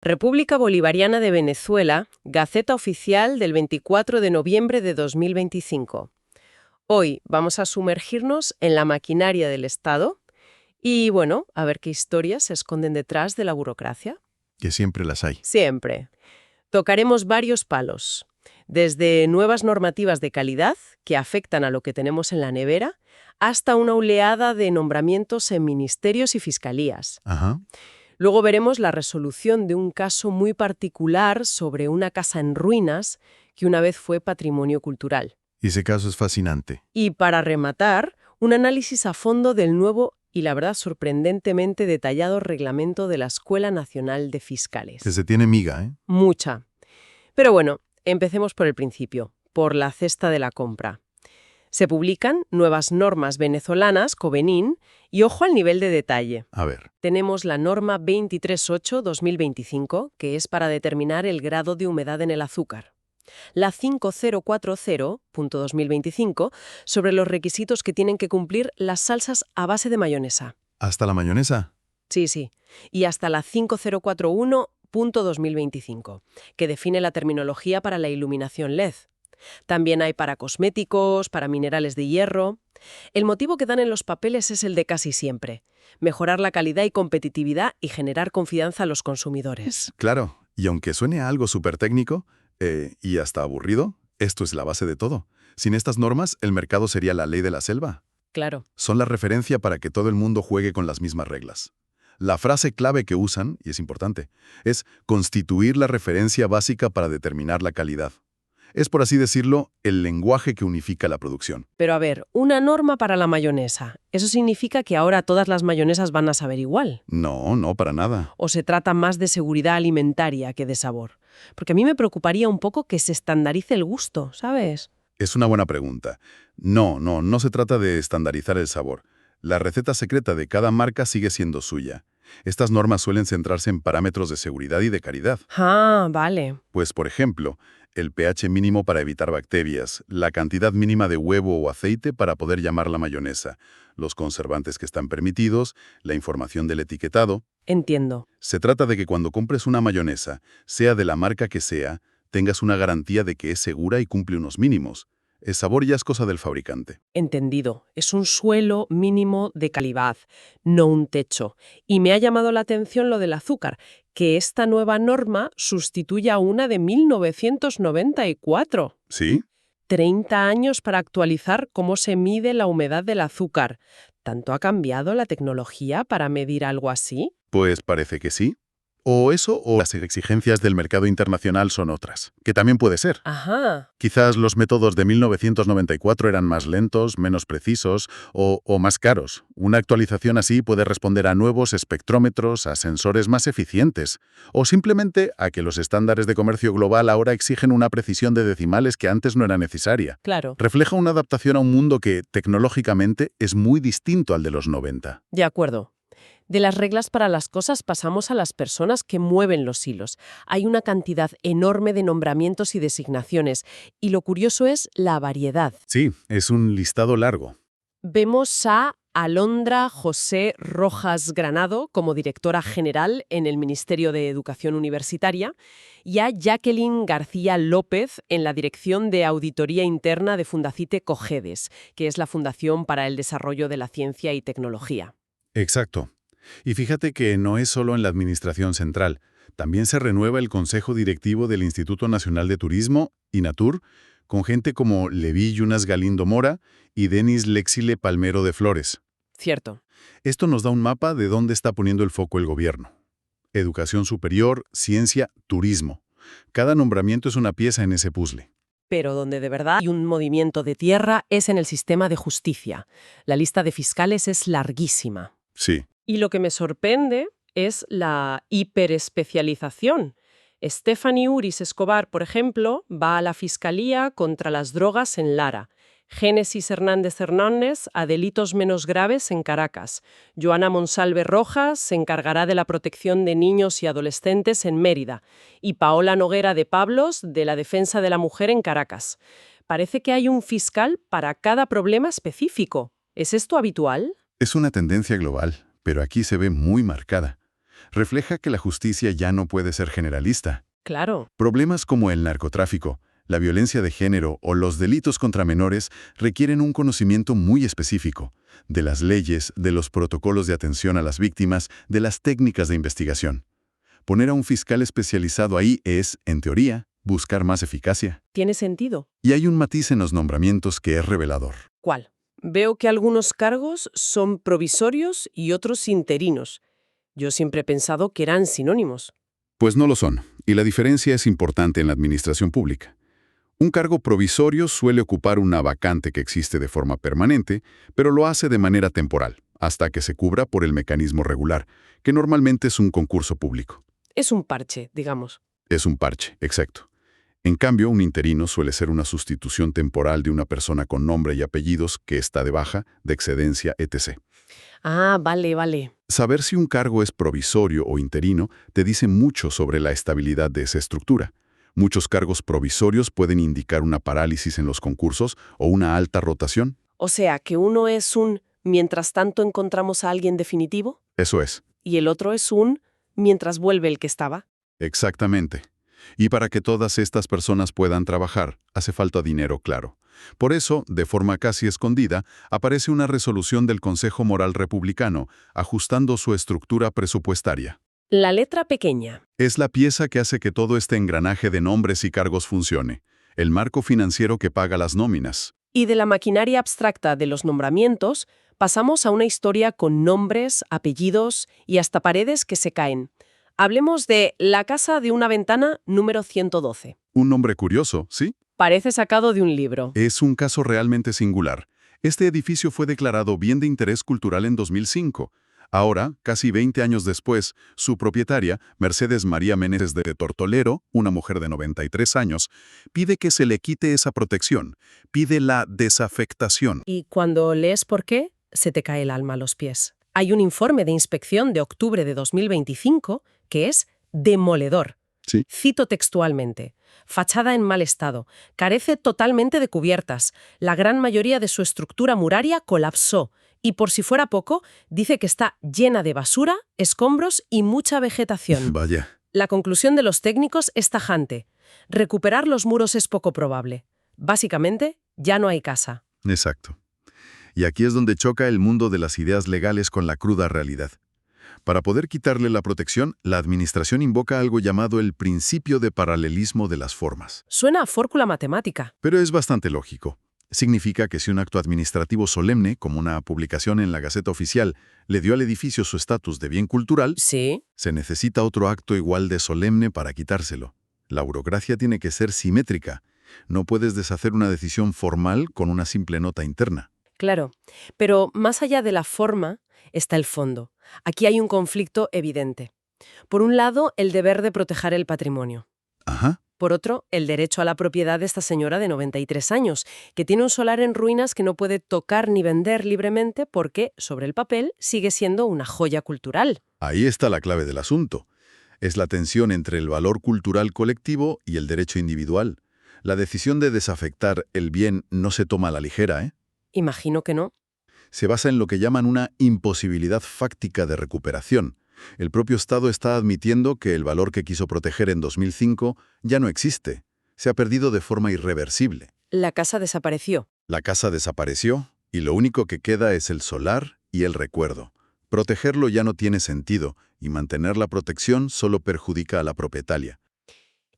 República Bolivariana de Venezuela, Gaceta Oficial del 24 de noviembre de 2025. Hoy vamos a sumergirnos en la maquinaria del Estado y, bueno, a ver qué historias se esconden detrás de la burocracia. Que siempre las hay. Siempre. Tocaremos varios palos, desde nuevas normativas de calidad que afectan a lo que tenemos en la nevera, hasta una oleada de nombramientos en ministerios y fiscalías. Ajá. Luego veremos la resolución de un caso muy particular sobre una casa en ruinas que una vez fue patrimonio cultural. Y ese caso es fascinante. Y para rematar, un análisis a fondo del nuevo y la verdad sorprendentemente detallado reglamento de la Escuela Nacional de Fiscales. Que se tiene miga, ¿eh? Mucha. Pero bueno, empecemos por el principio, por la cesta de la compra. Se publican nuevas normas venezolanas, Covenin, y ojo al nivel de detalle. A ver. Tenemos la norma 238-2025, que es para determinar el grado de humedad en el azúcar. La 5040.2025, sobre los requisitos que tienen que cumplir las salsas a base de mayonesa. ¿Hasta la mayonesa? Sí. Y hasta la 5041.2025, que define la terminología para la iluminación LED. También hay para cosméticos, para minerales de hierro. El motivo que dan en los papeles es el de casi siempre: mejorar la calidad y competitividad y generar confianza a los consumidores. Claro. Y aunque suene a algo súper técnico y hasta aburrido, esto es la base de todo. Sin estas normas, el mercado sería la ley de la selva. Claro. Son la referencia para que todo el mundo juegue con las mismas reglas. La frase clave que usan, y es importante, es constituir la referencia básica para determinar la calidad. Es, por así decirlo, el lenguaje que unifica la producción. Pero a ver, una norma para la mayonesa. ¿Eso significa que ahora todas las mayonesas van a saber igual? No, para nada. ¿O se trata más de seguridad alimentaria que de sabor? Porque a mí me preocuparía un poco que se estandarice el gusto, ¿sabes? Es una buena pregunta. No se trata de estandarizar el sabor. La receta secreta de cada marca sigue siendo suya. Estas normas suelen centrarse en parámetros de seguridad y de calidad. Ah, vale. Pues, por ejemplo, el pH mínimo para evitar bacterias, la cantidad mínima de huevo o aceite para poder llamarla mayonesa, los conservantes que están permitidos, la información del etiquetado. Entiendo. Se trata de que cuando compres una mayonesa, sea de la marca que sea, tengas una garantía de que es segura y cumple unos mínimos. El sabor ya es cosa del fabricante. Entendido. Es un suelo mínimo de calidad, no un techo. Y me ha llamado la atención lo del azúcar, que esta nueva norma sustituye a una de 1994. ¿Sí? 30 años para actualizar cómo se mide la humedad del azúcar. ¿Tanto ha cambiado la tecnología para medir algo así? Pues parece que sí. O eso o las exigencias del mercado internacional son otras, que también puede ser. Ajá. Quizás los métodos de 1994 eran más lentos, menos precisos o más caros. Una actualización así puede responder a nuevos espectrómetros, a sensores más eficientes, o simplemente a que los estándares de comercio global ahora exigen una precisión de decimales que antes no era necesaria. Claro. Refleja una adaptación a un mundo que, tecnológicamente, es muy distinto al de los 90. De acuerdo. De las reglas para las cosas pasamos a las personas que mueven los hilos. Hay una cantidad enorme de nombramientos y designaciones, y lo curioso es la variedad. Sí, es un listado largo. Vemos a Alondra José Rojas Granado como directora general en el Ministerio de Educación Universitaria y a Jacqueline García López en la Dirección de Auditoría Interna de Fundacite Cogedes, que es la Fundación para el Desarrollo de la Ciencia y Tecnología. Exacto. Y fíjate que no es solo en la Administración Central. También se renueva el Consejo Directivo del Instituto Nacional de Turismo, INATUR, con gente como Leví Yunas Galindo Mora y Denis Lexile Palmero de Flores. Cierto. Esto nos da un mapa de dónde está poniendo el foco el gobierno. Educación superior, ciencia, turismo. Cada nombramiento es una pieza en ese puzzle. Pero donde de verdad hay un movimiento de tierra es en el sistema de justicia. La lista de fiscales es larguísima. Sí. Y lo que me sorprende es la hiperespecialización. Stephanie Uris Escobar, por ejemplo, va a la Fiscalía contra las drogas en Lara. Génesis Hernández Hernández a delitos menos graves en Caracas. Joana Monsalve Rojas se encargará de la protección de niños y adolescentes en Mérida. Y Paola Noguera de Pablos de la defensa de la mujer en Caracas. Parece que hay un fiscal para cada problema específico. ¿Es esto habitual? Es una tendencia global, pero aquí se ve muy marcada. Refleja que la justicia ya no puede ser generalista. Claro. Problemas como el narcotráfico, la violencia de género o los delitos contra menores requieren un conocimiento muy específico de las leyes, de los protocolos de atención a las víctimas, de las técnicas de investigación. Poner a un fiscal especializado ahí es, en teoría, buscar más eficacia. Tiene sentido. Y hay un matiz en los nombramientos que es revelador. ¿Cuál? Veo que algunos cargos son provisorios y otros interinos. Yo siempre he pensado que eran sinónimos. Pues no lo son, y la diferencia es importante en la administración pública. Un cargo provisorio suele ocupar una vacante que existe de forma permanente, pero lo hace de manera temporal, hasta que se cubra por el mecanismo regular, que normalmente es un concurso público. Es un parche, digamos. Es un parche, exacto. En cambio, un interino suele ser una sustitución temporal de una persona con nombre y apellidos que está de baja, de excedencia, etc. Ah, vale. Saber si un cargo es provisorio o interino te dice mucho sobre la estabilidad de esa estructura. Muchos cargos provisorios pueden indicar una parálisis en los concursos o una alta rotación. O sea, que uno es un mientras tanto encontramos a alguien definitivo Eso es, y el otro es un mientras vuelve el que estaba. exactamente. Y para que todas estas personas puedan trabajar, hace falta dinero, claro. Por eso, de forma casi escondida, aparece una resolución del Consejo Moral Republicano, ajustando su estructura presupuestaria. La letra pequeña. Es la pieza que hace que todo este engranaje de nombres y cargos funcione, el marco financiero que paga las nóminas. Y de la maquinaria abstracta de los nombramientos, pasamos a una historia con nombres, apellidos y hasta paredes que se caen. Hablemos de La casa de una ventana número 112. Un nombre curioso, ¿sí? Parece sacado de un libro. Es un caso realmente singular. Este edificio fue declarado bien de interés cultural en 2005. Ahora, casi 20 años después, su propietaria, Mercedes María Meneses de Tortolero, una mujer de 93 años, pide que se le quite esa protección, pide la desafectación. Y cuando lees por qué, se te cae el alma a los pies. Hay un informe de inspección de octubre de 2025 que es demoledor. Sí. Cito textualmente. Fachada en mal estado. Carece totalmente de cubiertas. La gran mayoría de su estructura muraria colapsó. Y por si fuera poco, dice que está llena de basura, escombros y mucha vegetación. Vaya. La conclusión de los técnicos es tajante. Recuperar los muros es poco probable. Básicamente, ya no hay casa. Exacto. Y aquí es donde choca el mundo de las ideas legales con la cruda realidad. Para poder quitarle la protección, la administración invoca algo llamado el principio de paralelismo de las formas. Suena a fórmula matemática. Pero es bastante lógico. Significa que si un acto administrativo solemne, como una publicación en la Gaceta Oficial, le dio al edificio su estatus de bien cultural, Sí. se necesita otro acto igual de solemne para quitárselo. La burocracia tiene que ser simétrica. No puedes deshacer una decisión formal con una simple nota interna. Claro, pero más allá de la forma está el fondo. Aquí hay un conflicto evidente. Por un lado, el deber de proteger el patrimonio. Ajá. Por otro, el derecho a la propiedad de esta señora de 93 años, que tiene un solar en ruinas que no puede tocar ni vender libremente porque, sobre el papel, sigue siendo una joya cultural. Ahí está la clave del asunto. Es la tensión entre el valor cultural colectivo y el derecho individual. La decisión de desafectar el bien no se toma a la ligera, ¿eh? Imagino que no. Se basa en lo que llaman una imposibilidad fáctica de recuperación. El propio Estado está admitiendo que el valor que quiso proteger en 2005 ya no existe. Se ha perdido de forma irreversible. La casa desapareció. La casa desapareció y lo único que queda es el solar y el recuerdo. Protegerlo ya no tiene sentido y mantener la protección solo perjudica a la propietaria.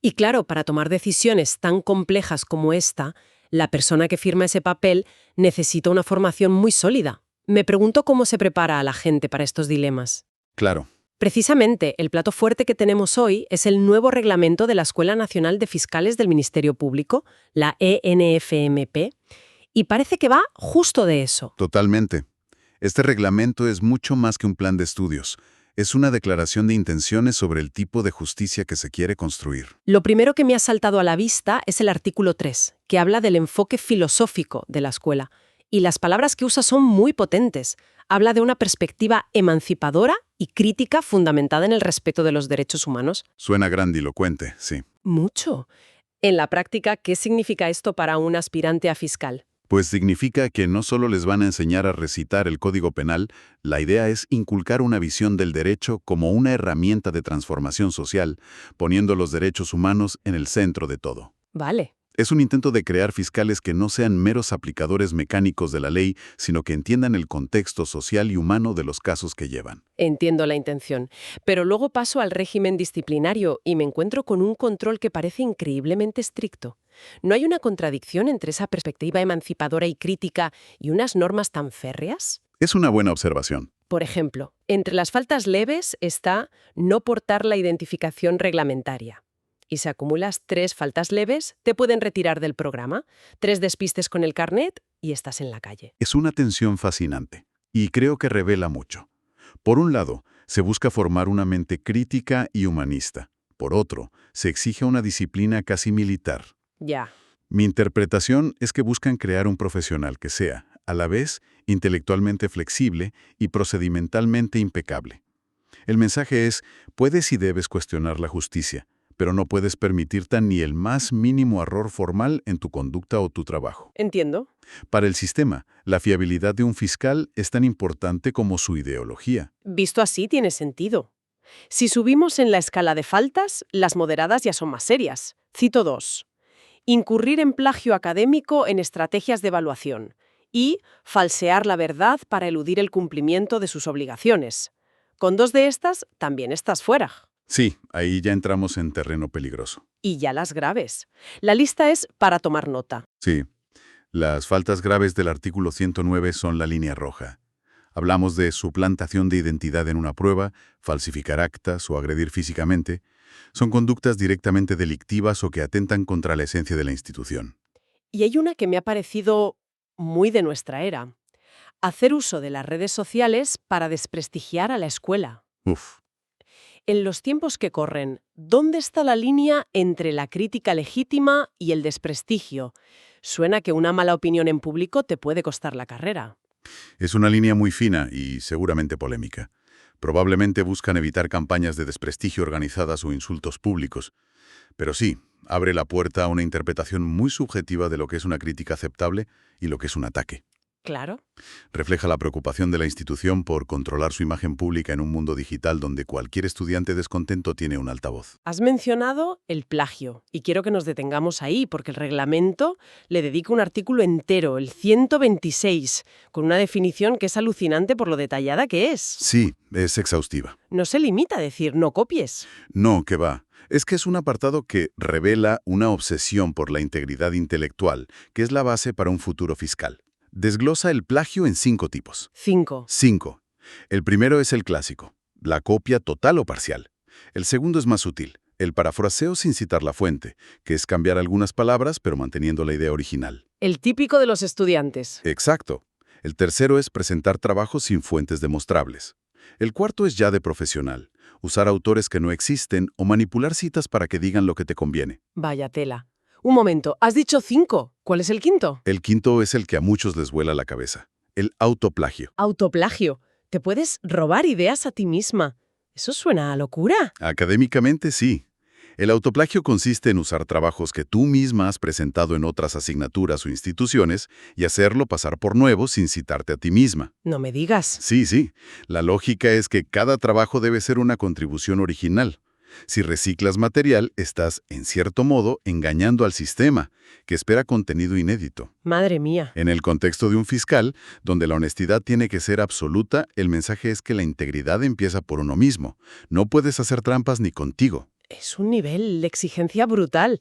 Y claro, para tomar decisiones tan complejas como esta, la persona que firma ese papel necesita una formación muy sólida. Me pregunto cómo se prepara a la gente para estos dilemas. Claro. Precisamente, el plato fuerte que tenemos hoy es el nuevo reglamento de la Escuela Nacional de Fiscales del Ministerio Público, la ENFMP, y parece que va justo de eso. Totalmente. Este reglamento es mucho más que un plan de estudios. Es una declaración de intenciones sobre el tipo de justicia que se quiere construir. Lo primero que me ha saltado a la vista es el artículo 3, que habla del enfoque filosófico de la escuela. Y las palabras que usa son muy potentes. Habla de una perspectiva emancipadora y crítica fundamentada en el respeto de los derechos humanos. Suena grandilocuente, sí. Mucho. En la práctica, ¿qué significa esto para un aspirante a fiscal? Pues significa que no solo les van a enseñar a recitar el Código Penal, la idea es inculcar una visión del derecho como una herramienta de transformación social, poniendo los derechos humanos en el centro de todo. Vale. Es un intento de crear fiscales que no sean meros aplicadores mecánicos de la ley, sino que entiendan el contexto social y humano de los casos que llevan. Entiendo la intención. Pero luego paso al régimen disciplinario y me encuentro con un control que parece increíblemente estricto. ¿No hay una contradicción entre esa perspectiva emancipadora y crítica y unas normas tan férreas? Es una buena observación. Por ejemplo, entre las faltas leves está no portar la identificación reglamentaria. Y si acumulas 3 faltas leves, te pueden retirar del programa, 3 despistes con el carnet y estás en la calle. Es una tensión fascinante, y creo que revela mucho. Por un lado, se busca formar una mente crítica y humanista. Por otro, se exige una disciplina casi militar. Ya. Mi interpretación es que buscan crear un profesional que sea, a la vez, intelectualmente flexible y procedimentalmente impecable. El mensaje es, puedes y debes cuestionar la justicia, pero no puedes permitirte ni el más mínimo error formal en tu conducta o tu trabajo. Entiendo. Para el sistema, la fiabilidad de un fiscal es tan importante como su ideología. Visto así, tiene sentido. Si subimos en la escala de faltas, las moderadas ya son más serias. Cito 2. Incurrir en plagio académico en estrategias de evaluación y falsear la verdad para eludir el cumplimiento de sus obligaciones. Con 2 de estas, también estás fuera. Sí, ahí ya entramos en terreno peligroso. Y ya las graves. La lista es para tomar nota. Sí, las faltas graves del artículo 109 son la línea roja. Hablamos de suplantación de identidad en una prueba, falsificar actas o agredir físicamente. Son conductas directamente delictivas o que atentan contra la esencia de la institución. Y hay una que me ha parecido muy de nuestra era. Hacer uso de las redes sociales para desprestigiar a la escuela. Uf. En los tiempos que corren, ¿dónde está la línea entre la crítica legítima y el desprestigio? Suena que una mala opinión en público te puede costar la carrera. Es una línea muy fina y seguramente polémica. Probablemente buscan evitar campañas de desprestigio organizadas o insultos públicos. Pero sí, abre la puerta a una interpretación muy subjetiva de lo que es una crítica aceptable y lo que es un ataque. Claro. Refleja la preocupación de la institución por controlar su imagen pública en un mundo digital donde cualquier estudiante descontento tiene un altavoz. Has mencionado el plagio, y quiero que nos detengamos ahí, porque el reglamento le dedica un artículo entero, el 126, con una definición que es alucinante por lo detallada que es. Sí, es exhaustiva. No se limita a decir no copies. No, que va. Es que es un apartado que revela una obsesión por la integridad intelectual, que es la base para un futuro fiscal. Desglosa el plagio en 5 tipos. 5. 5. El primero es el clásico, la copia total o parcial. El segundo es más sutil, el parafraseo sin citar la fuente, que es cambiar algunas palabras pero manteniendo la idea original. El típico de los estudiantes. Exacto. El tercero es presentar trabajos sin fuentes demostrables. El cuarto es ya de profesional, usar autores que no existen o manipular citas para que digan lo que te conviene. Vaya tela. Un momento, has dicho 5. ¿Cuál es el quinto? El quinto es el que a muchos les vuela la cabeza, el autoplagio. Autoplagio. Te puedes robar ideas a ti misma. Eso suena a locura. Académicamente sí. El autoplagio consiste en usar trabajos que tú misma has presentado en otras asignaturas o instituciones y hacerlo pasar por nuevo sin citarte a ti misma. No me digas. Sí. La lógica es que cada trabajo debe ser una contribución original. Si reciclas material, estás, en cierto modo, engañando al sistema, que espera contenido inédito. Madre mía. En el contexto de un fiscal, donde la honestidad tiene que ser absoluta, el mensaje es que la integridad empieza por uno mismo. No puedes hacer trampas ni contigo. Es un nivel de exigencia brutal.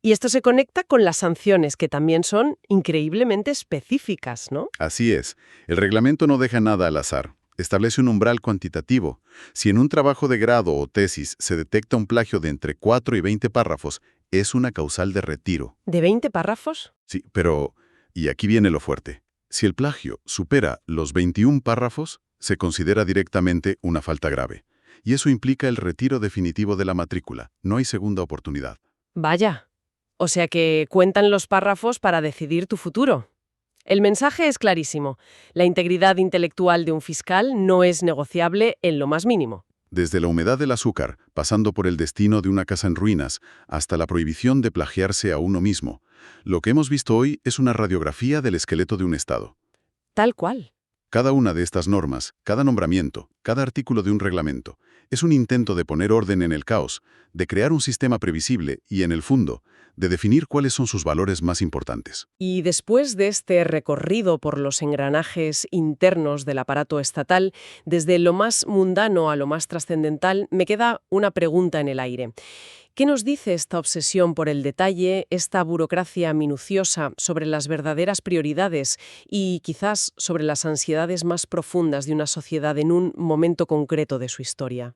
Y esto se conecta con las sanciones, que también son increíblemente específicas, ¿no? Así es. El reglamento no deja nada al azar. Establece un umbral cuantitativo. Si en un trabajo de grado o tesis se detecta un plagio de entre 4 y 20 párrafos, es una causal de retiro. ¿De 20 párrafos? Sí, pero, y aquí viene lo fuerte, si el plagio supera los 21 párrafos, se considera directamente una falta grave. Y eso implica el retiro definitivo de la matrícula. No hay segunda oportunidad. Vaya. O sea que cuentan los párrafos para decidir tu futuro. El mensaje es clarísimo. La integridad intelectual de un fiscal no es negociable en lo más mínimo. Desde la humedad del azúcar, pasando por el destino de una casa en ruinas, hasta la prohibición de plagiarse a uno mismo, Lo que hemos visto hoy es una radiografía del esqueleto de un Estado. Tal cual. Cada una de estas normas, cada nombramiento, cada artículo de un reglamento, es un intento de poner orden en el caos, de crear un sistema previsible y, en el fondo, de definir cuáles son sus valores más importantes. Y después de este recorrido por los engranajes internos del aparato estatal, desde lo más mundano a lo más trascendental, me queda una pregunta en el aire. ¿Qué nos dice esta obsesión por el detalle, esta burocracia minuciosa sobre las verdaderas prioridades y quizás sobre las ansiedades más profundas de una sociedad en un momento concreto de su historia?